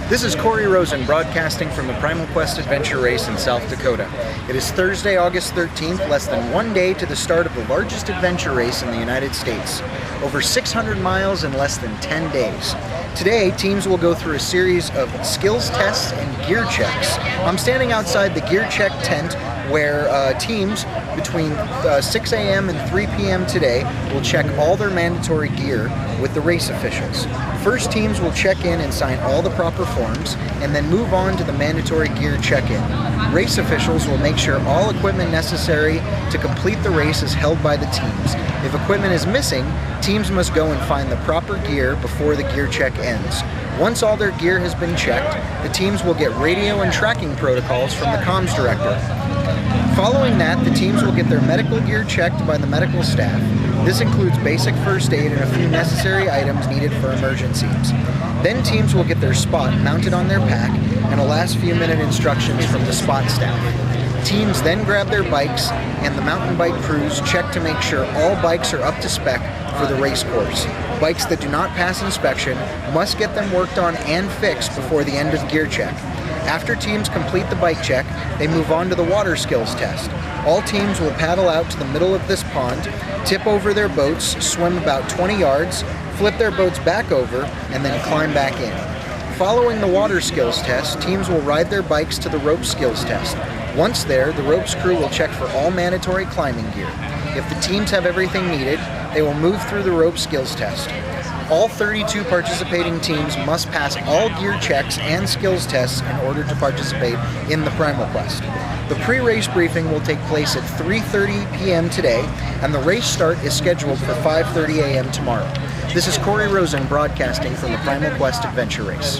This is Corey Rosen broadcasting from the Primal Quest Adventure Race in South Dakota. It is Thursday, August 13th, less than 1 day to the start of the largest adventure race in the United States. Over 600 miles in less than 10 days. Today, teams will go through a series of skills tests and gear checks. I'm standing outside the gear check tent where teams between 6 a.m. and 3 p.m. today will check all their mandatory gear with the race officials. First, teams will check in and sign all the proper forms, and then move on to the mandatory gear check-in. Race officials will make sure all equipment necessary to complete the race is held by the teams. If equipment is missing, teams must go and find the proper gear before the gear check ends. Once all their gear has been checked, the teams will get radio and tracking protocols from the comms director. Following that, the teams will get their medical gear checked by the medical staff. This includes basic first aid and a few necessary items needed for emergencies. Then teams will get their spot mounted on their pack and a last few minute instructions from the spot staff. Teams then grab their bikes, and the mountain bike crews check to make sure all bikes are up to spec for the race course. Bikes that do not pass inspection must get them worked on and fixed before the end of the gear check. After teams complete the bike check, they move on to the water skills test. All teams will paddle out to the middle of this pond, tip over their boats, swim about 20 yards, flip their boats back over, and then climb back in. Following the water skills test, teams will ride their bikes to the rope skills test. Once there, the ropes crew will check for all mandatory climbing gear. If the teams have everything needed, they will move through the rope skills test. All 32 participating teams must pass all gear checks and skills tests in order to participate in the Primal Quest. The pre-race briefing will take place at 3:30 p.m. today, and the race start is scheduled for 5:30 a.m. tomorrow. This is Corey Rosen broadcasting from the Primal Quest Adventure Race.